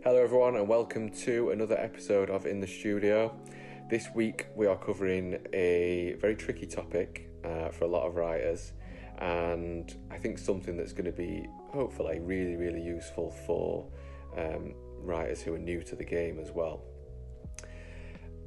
Hello everyone and welcome to another episode of In the Studio. This week we are covering a very tricky topic for a lot of writers, and I think something that's going to be hopefully really useful for writers who are new to the game as well.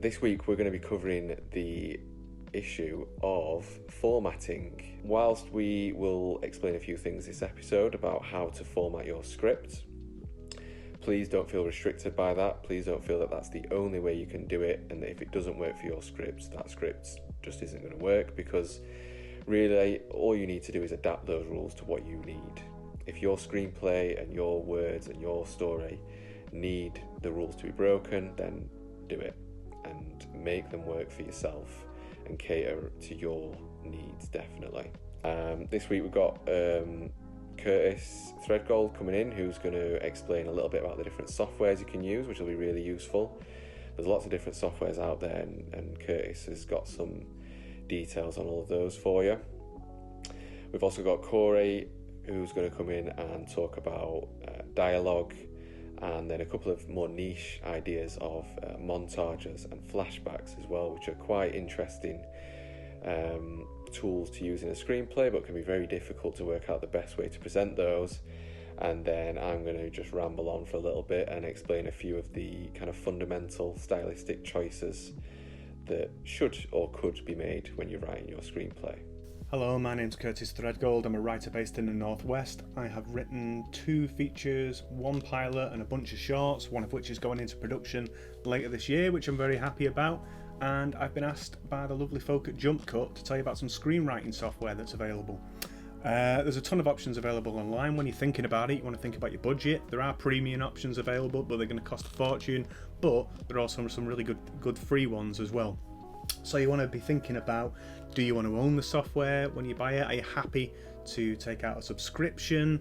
This week we're going to be covering the issue of formatting. Whilst we will explain a few things this episode about how to format your script, please don't feel restricted by that. Please don't feel that that's the only way you can do it, and that if it doesn't work for your script, that script just isn't going to work, because really all you need to do is adapt those rules to what you need. If your screenplay and your words and your story need the rules to be broken, then do it and make them work for yourself and cater to your needs, definitely. This week we've got Curtis Threadgold coming in, who's going to explain a little bit about the different softwares you can use, which will be really useful. There's lots of different softwares out there, and Curtis has got some details on all of those for you. We've also got Cory, who's going to come in and talk about dialogue, and then a couple of more niche ideas of montages and flashbacks as well, which are quite interesting tools to use in a screenplay, but can be very difficult to work out the best way to present those. And then I'm going to just ramble on for a little bit and explain a few of the kind of fundamental stylistic choices that should or could be made when you're writing your screenplay. Hello, my name's Curtis Threadgold. I'm a writer based in the Northwest. I have written 2 features, 1 pilot and a bunch of shorts, one of which is going into production later this year, which I'm very happy about. And I've been asked by the lovely folk at JumpCut to tell you about some screenwriting software that's available. There's a ton of options available online. When you're thinking about it, you want to think about your budget. There are premium options available, but they're going to cost a fortune. But there are also some really good free ones as well. So you want to be thinking about, do you want to own the software when you buy it? Are you happy to take out a subscription?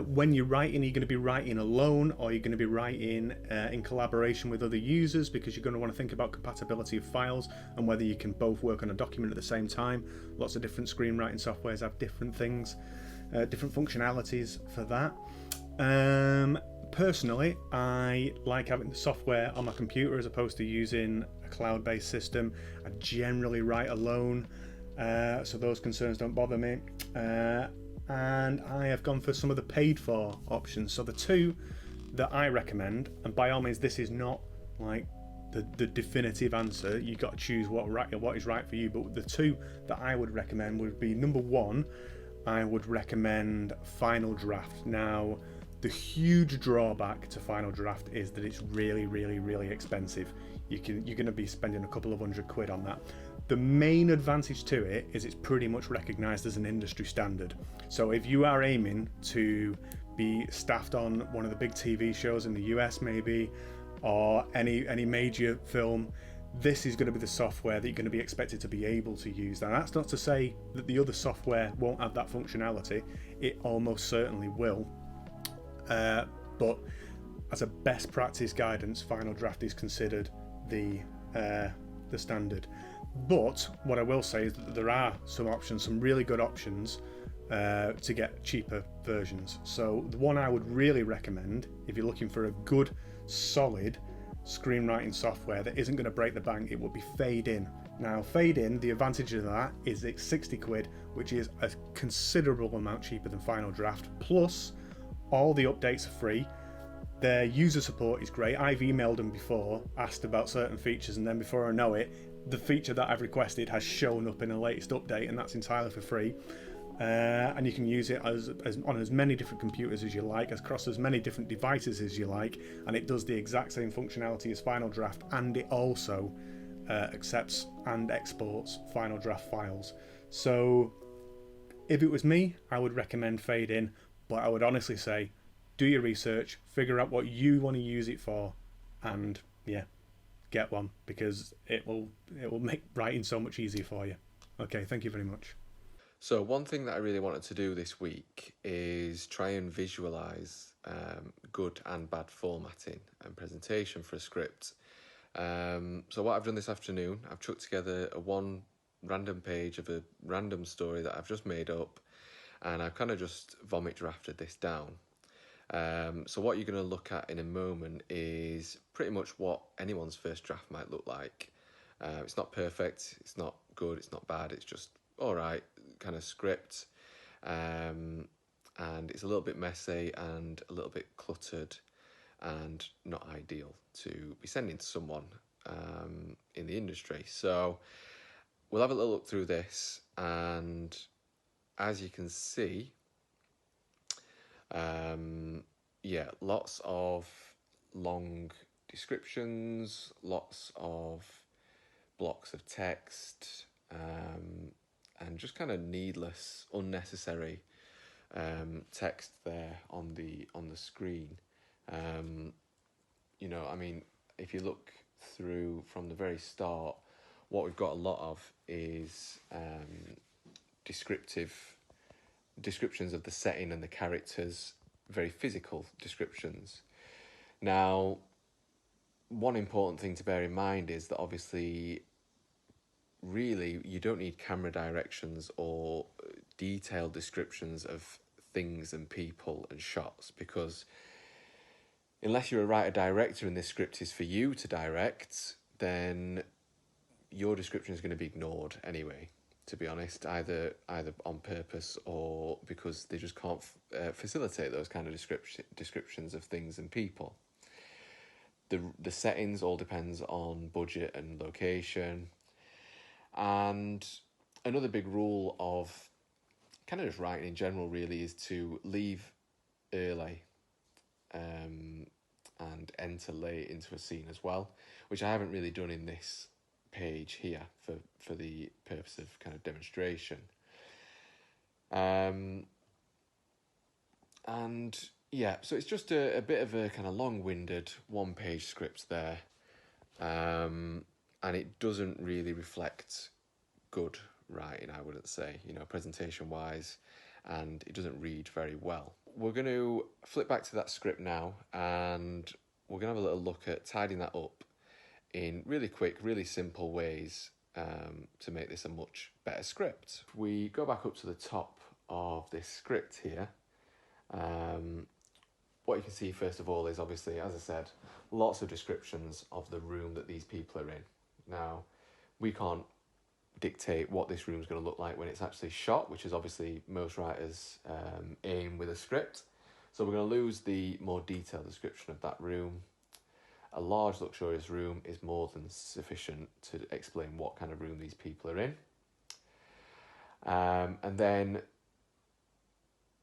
When you're writing, are you going to be writing alone, or are you going to be writing in collaboration with other users? Because you're going to want to think about compatibility of files and whether you can both work on a document at the same time. Lots of different screenwriting softwares have different things, different functionalities for that. Personally, I like having the software on my computer as opposed to using a cloud-based system. I generally write alone, so those concerns don't bother me. And I have gone for some of the paid-for options. So the 2 that I recommend, and by all means this is not like the definitive answer, you've got to choose what is right for you, but the 2 that I would recommend would be, number 1, I would recommend Final Draft. Now, the huge drawback to Final Draft is that it's really expensive. You're going to be spending a couple of £100 on that. The main advantage to it is it's pretty much recognised as an industry standard. So if you are aiming to be staffed on one of the big TV shows in the US maybe, or any major film, this is going to be the software that you're going to be expected to be able to use. Now, that's not to say that the other software won't have that functionality. It almost certainly will. But as a best practice guidance, Final Draft is considered the standard. But what I will say is that there are some options, some really good options to get cheaper versions. So the one I would really recommend, if you're looking for a good, solid screenwriting software that isn't going to break the bank, it would be Fade In. Now, Fade In, the advantage of that is it's £60, which is a considerable amount cheaper than Final Draft. Plus, all the updates are free. Their user support is great. I've emailed them before, asked about certain features, and then before I know it, the feature that I've requested has shown up in the latest update, and that's entirely for free. And you can use it on as many different computers as you like, across as many different devices as you like, and it does the exact same functionality as Final Draft, and it also accepts and exports Final Draft files. So if it was me, I would recommend Fade In. But I would honestly say, do your research, figure out what you want to use it for, and get one, because it will make writing so much easier for you. Okay, thank you very much. So one thing that I really wanted to do this week is try and visualise good and bad formatting and presentation for a script. So what I've done this afternoon, I've chucked together one random page of a random story that I've just made up, and I've kind of just vomit drafted this down. So what you're going to look at in a moment is pretty much what anyone's first draft might look like. It's not perfect, it's not good, it's not bad, it's just alright kind of script. And it's a little bit messy and a little bit cluttered and not ideal to be sending to someone in the industry. So we'll have a little look through this, and as you can see, lots of long descriptions, lots of blocks of text, and just kind of needless, unnecessary text there on the screen. If you look through from the very start, what we've got a lot of is descriptions of the setting and the characters, very physical descriptions. Now, one important thing to bear in mind is that obviously, really, you don't need camera directions or detailed descriptions of things and people and shots, because unless you're a writer-director and this script is for you to direct, then your description is going to be ignored anyway, to be honest, either on purpose or because they just can't facilitate those kind of descriptions of things and people. The settings all depends on budget and location. And another big rule of kind of just writing in general really is to leave early and enter late into a scene as well, which I haven't really done in this page here for the purpose of kind of demonstration. So it's just a bit of a kind of long-winded one-page script there, and it doesn't really reflect good writing, I wouldn't say, presentation-wise, and it doesn't read very well. We're going to flip back to that script now, and we're going to have a little look at tidying that up in really quick, really simple ways to make this a much better script. We go back up to the top of this script here. What you can see first of all is obviously, as I said, lots of descriptions of the room that these people are in. Now, we can't dictate what this room's going to look like when it's actually shot, which is obviously most writers' aim with a script. So we're going to lose the more detailed description of that room. A large, luxurious room is more than sufficient to explain what kind of room these people are in. And then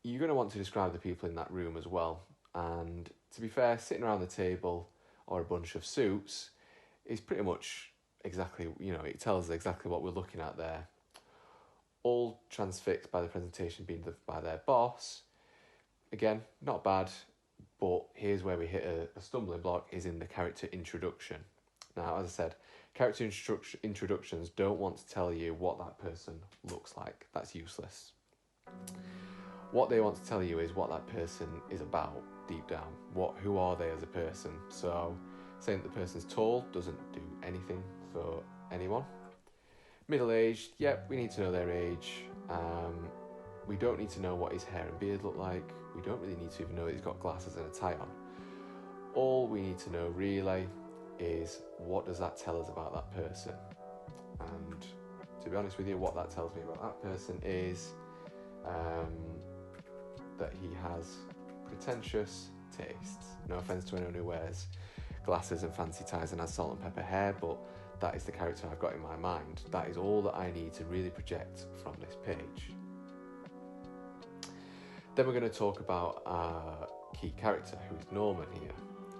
you're going to want to describe the people in that room as well. And to be fair, sitting around the table or a bunch of suits is pretty much exactly, it tells us exactly what we're looking at there. All transfixed by the presentation being by their boss. Again, not bad, but here's where we hit a stumbling block, is in the character introduction. Now, as I said, character introductions don't want to tell you what that person looks like. That's useless. What they want to tell you is what that person is about deep down. Who are they as a person? So saying that the person's tall doesn't do anything for anyone. Middle-aged, yep, we need to know their age. We don't need to know what his hair and beard look like. We don't really need to even know that he's got glasses and a tie on. All we need to know really is, what does that tell us about that person? And to be honest with you, what that tells me about that person is that he has pretentious tastes. No offence to anyone who wears glasses and fancy ties and has salt and pepper hair, but that is the character I've got in my mind. That is all that I need to really project from this page. Then we're going to talk about our key character, who is Norman here.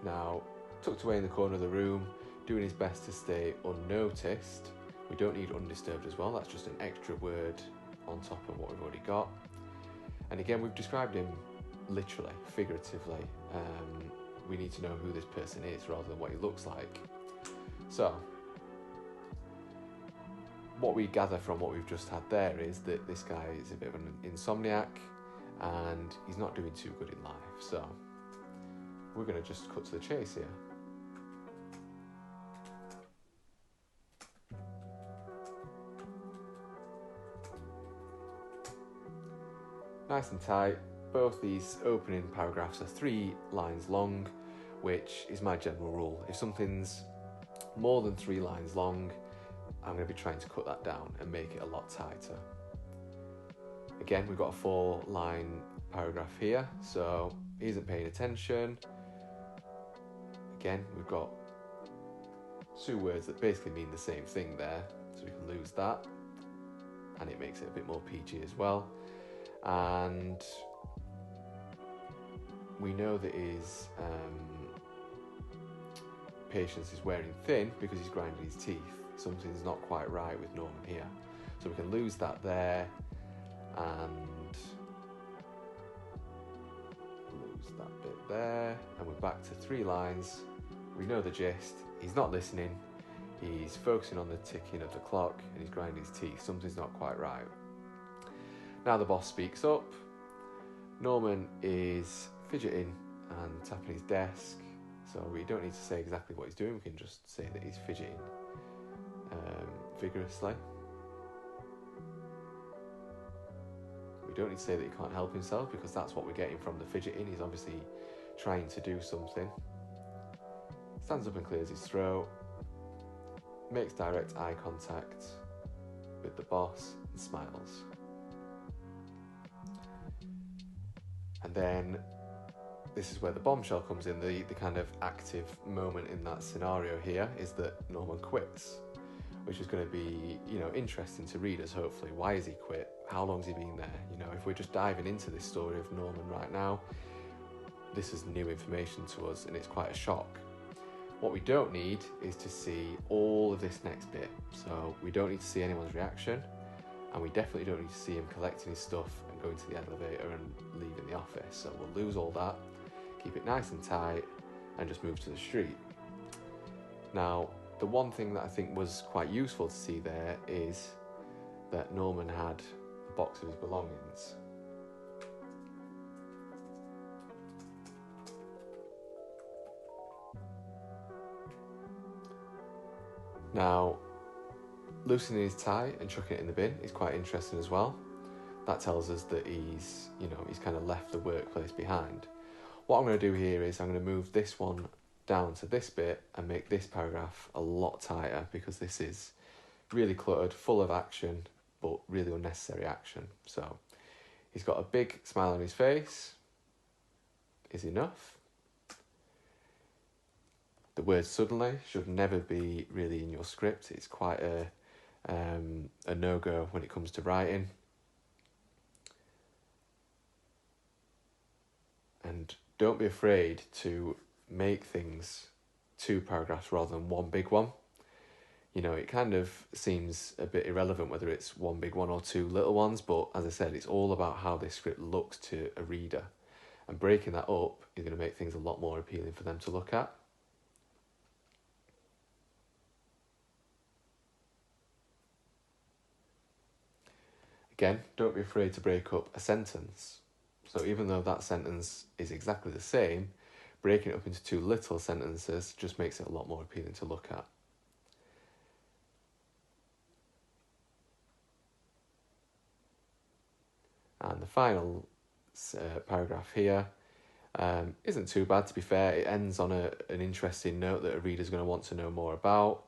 Now, tucked away in the corner of the room, doing his best to stay unnoticed. We don't need undisturbed as well, that's just an extra word on top of what we've already got. And again, we've described him literally, figuratively. We need to know who this person is rather than what he looks like. So, what we gather from what we've just had there is that this guy is a bit of an insomniac and he's not doing too good in life. So, we're going to just cut to the chase here. Nice and tight, both these opening paragraphs are 3 lines long, which is my general rule. If something's more than 3 lines long, I'm going to be trying to cut that down and make it a lot tighter. Again, we've got a 4-line paragraph here, so he isn't paying attention. Again, we've got 2 words that basically mean the same thing there, so we can lose that, and it makes it a bit more PG as well. And we know that his patience is wearing thin because he's grinding his teeth. Something's not quite right with Norman here, so we can lose that there and lose that bit there, and we're back to 3 lines. We know the gist. He's not listening, he's focusing on the ticking of the clock, and he's grinding his teeth. Something's not quite right. Now the boss speaks up. Norman is fidgeting and tapping his desk, so we don't need to say exactly what he's doing, we can just say that he's fidgeting vigorously. We don't need to say that he can't help himself, because that's what we're getting from the fidgeting. He's obviously trying to do something. Stands up and clears his throat, makes direct eye contact with the boss and smiles. And then this is where the bombshell comes in. The kind of active moment in that scenario here is that Norman quits, which is going to be, interesting to readers, hopefully. Why has he quit? How long's he been there? If we're just diving into this story of Norman right now, this is new information to us, and it's quite a shock. What we don't need is to see all of this next bit. So we don't need to see anyone's reaction, and we definitely don't need to see him collecting his stuff and going to the elevator and leaving the office. So we'll lose all that, keep it nice and tight, and just move to the street. Now, the one thing that I think was quite useful to see there is that Norman had a box of his belongings. Now, loosening his tie and chucking it in the bin is quite interesting as well. That tells us that he's kind of left the workplace behind. What I'm going to do here is I'm going to move this one down to this bit and make this paragraph a lot tighter, because this is really cluttered, full of action, but really unnecessary action. So he's got a big smile on his face. Is enough. The word suddenly should never be really in your script. It's quite a no-go when it comes to writing. And don't be afraid to make things 2 paragraphs rather than 1 big one. It kind of seems a bit irrelevant whether it's 1 big one or 2 little ones, but as I said, it's all about how this script looks to a reader. And breaking that up is going to make things a lot more appealing for them to look at. Again, don't be afraid to break up a sentence. So even though that sentence is exactly the same, breaking it up into 2 little sentences just makes it a lot more appealing to look at. And the final paragraph here isn't too bad, to be fair. It ends on an interesting note that a reader's going to want to know more about,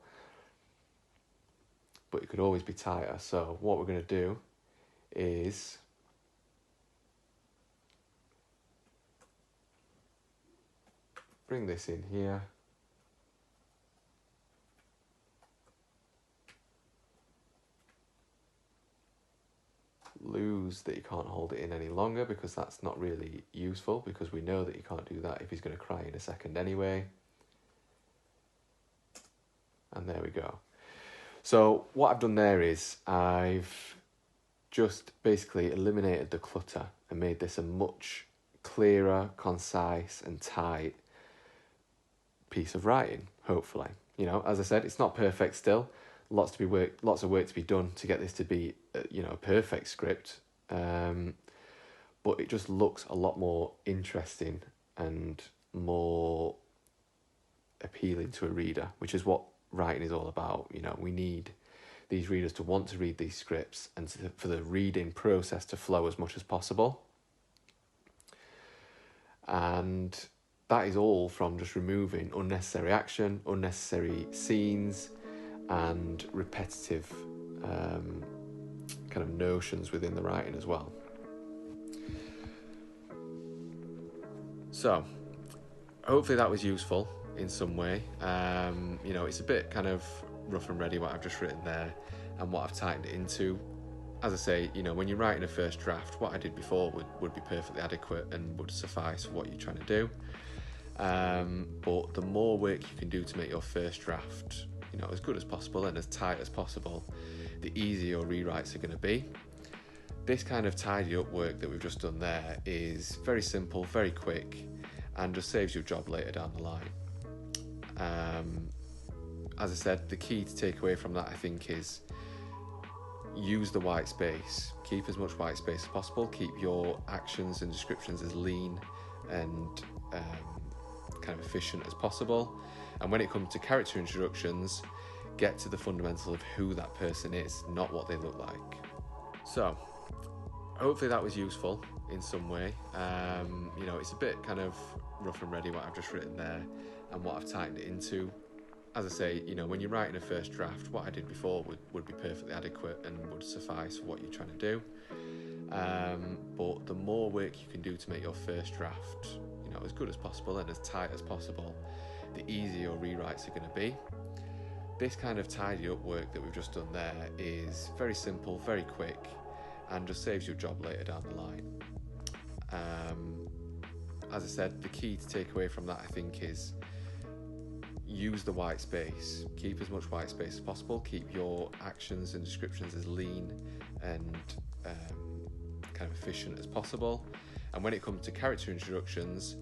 but it could always be tighter. So what we're going to do is bring this in here. Lose that you can't hold it in any longer, because that's not really useful, because we know that you can't do that if he's going to cry in a second anyway. And there we go. So what I've done there is I've just basically eliminated the clutter and made this a much clearer, concise and tight piece of writing, hopefully. As I said, it's not perfect still. Lots of work to be done to get this to be a perfect script, but it just looks a lot more interesting and more appealing to a reader, which is what writing is all about. We need these readers to want to read these scripts and for the reading process to flow as much as possible. And that is all from just removing unnecessary action, unnecessary scenes, and repetitive kind of notions within the writing as well. So, hopefully that was useful in some way. It's a bit kind of rough and ready what I've just written there and what I've tightened it into. As I say, when you're writing a first draft, what I did before would be perfectly adequate and would suffice for what you're trying to do. But the more work you can do to make your first draft, as good as possible and as tight as possible, the easier your rewrites are going to be. This kind of tidy up work that we've just done there is very simple, very quick, and just saves you a job later down the line. As I said, the key to take away from that, I think, is use the white space. Keep as much white space as possible. Keep your actions and descriptions as lean and kind of efficient as possible. And when it comes to character introductions, get to the fundamentals of who that person is, not what they look like. So, hopefully that was useful in some way. It's a bit kind of rough and ready what I've just written there and what I've tightened it into. As I say, when you're writing a first draft, what I did before would be perfectly adequate and would suffice for what you're trying to do. But the more work you can do to make your first draft, as good as possible and as tight as possible, the easier your rewrites are going to be. This kind of tidy up work that we've just done there is very simple, very quick, and just saves you a job later down the line. As I said, the key to take away from that, I think, is use the white space. Keep as much white space as possible. Keep your actions and descriptions as lean and kind of efficient as possible. And when it comes to character introductions,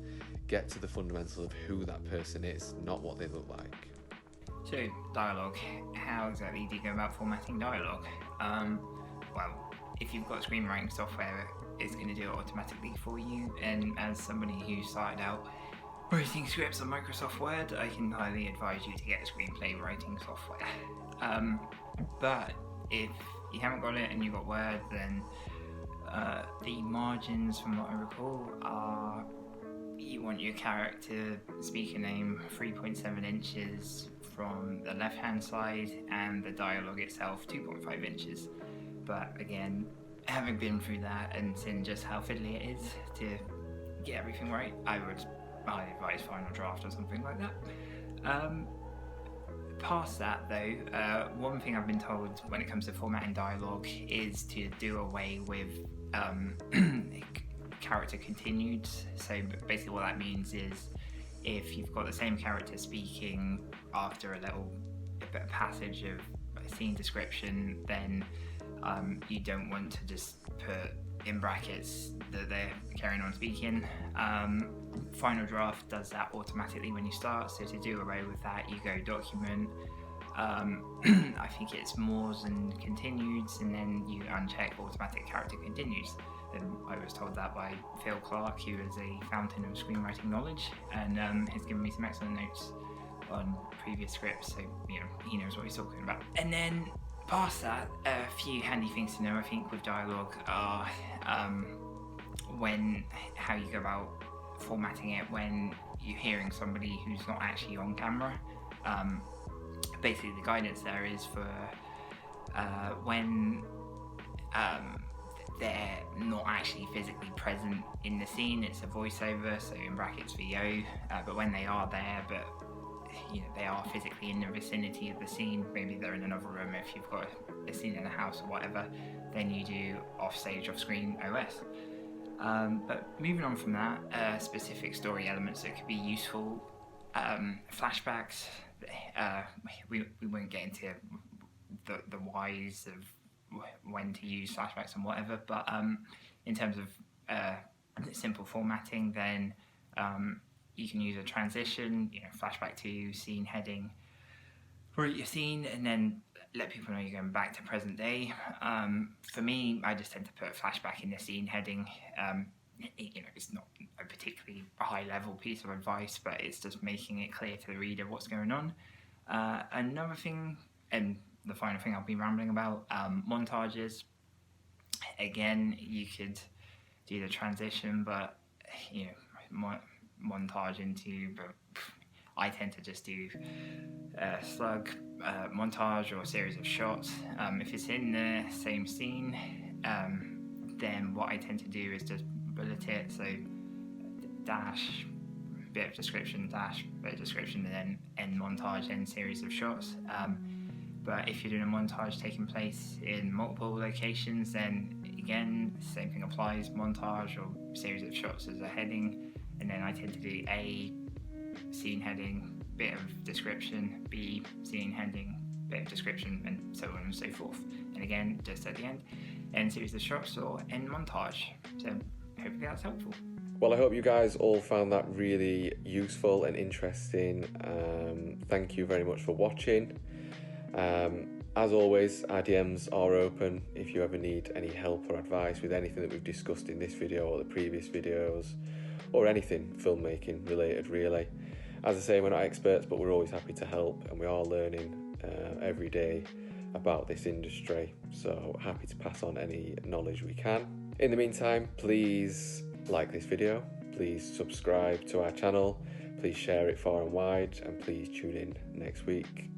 get to the fundamentals of who that person is, not what they look like. So, dialogue. How exactly do you go about formatting dialogue? Well, if you've got screenwriting software, it's going to do it automatically for you. And as somebody who started out writing scripts on Microsoft Word, I can highly advise you to get screenplay writing software. But if you haven't got it and you've got Word, then the margins, from what I recall, are you want your character speaker name 3.7 inches from the left hand side and the dialogue itself 2.5 inches. But again, having been through that and seen just how fiddly it is to get everything right, I advise Final Draft or something like that. Past that though, one thing I've been told when it comes to formatting dialogue is to do away with character continued. So basically what that means is if you've got the same character speaking after a bit of passage of a scene description, then you don't want to just put in brackets that they're carrying on speaking. Final Draft does that automatically when you start, so to do away with that, you go document, I think it's mores and continueds, and then you uncheck automatic character continues. And I was told that by Phil Clark, who is a fountain of screenwriting knowledge, and has given me some excellent notes on previous scripts, so he knows what he's talking about. And then past that, a few handy things to know, I think, with dialogue are how you go about formatting it when you're hearing somebody who's not actually on camera. Basically, the guidance there is for when they're not actually physically present in the scene, it's a voiceover, so in brackets VO, but when they are there, but they are physically in the vicinity of the scene, maybe they're in another room if you've got a scene in a house or whatever, then you do offstage, off-screen OS. But moving on from that, specific story elements that could be useful, flashbacks, we won't get into the whys of when to use flashbacks and whatever, but in terms of simple formatting, then you can use a transition, flashback to scene heading, write your scene, and then let people know you're going back to present day. For me, I just tend to put a flashback in the scene heading. It's not a particularly high level piece of advice, but it's just making it clear to the reader what's going on. Another thing, and the final thing I'll be rambling about, montages. Again, you could do the transition, but montage into, but I tend to just do a slug montage or a series of shots. If it's in the same scene, then what I tend to do is just bullet it, so dash, bit of description, dash, bit of description, and then end montage, end series of shots. But if you're doing a montage taking place in multiple locations, then again, same thing applies, montage or series of shots as a heading, and then I tend to do A, scene heading, bit of description, B, scene heading, bit of description, and so on and so forth. And again, just at the end series of shots or end montage. So hopefully that's helpful. Well, I hope you guys all found that really useful and interesting. Thank you very much for watching. As always, our DMs are open if you ever need any help or advice with anything that we've discussed in this video or the previous videos, or anything filmmaking related really. As I say, we're not experts, but we're always happy to help, and we are learning every day about this industry, so happy to pass on any knowledge we can. In the meantime, please like this video, please subscribe to our channel, please share it far and wide, and please tune in next week.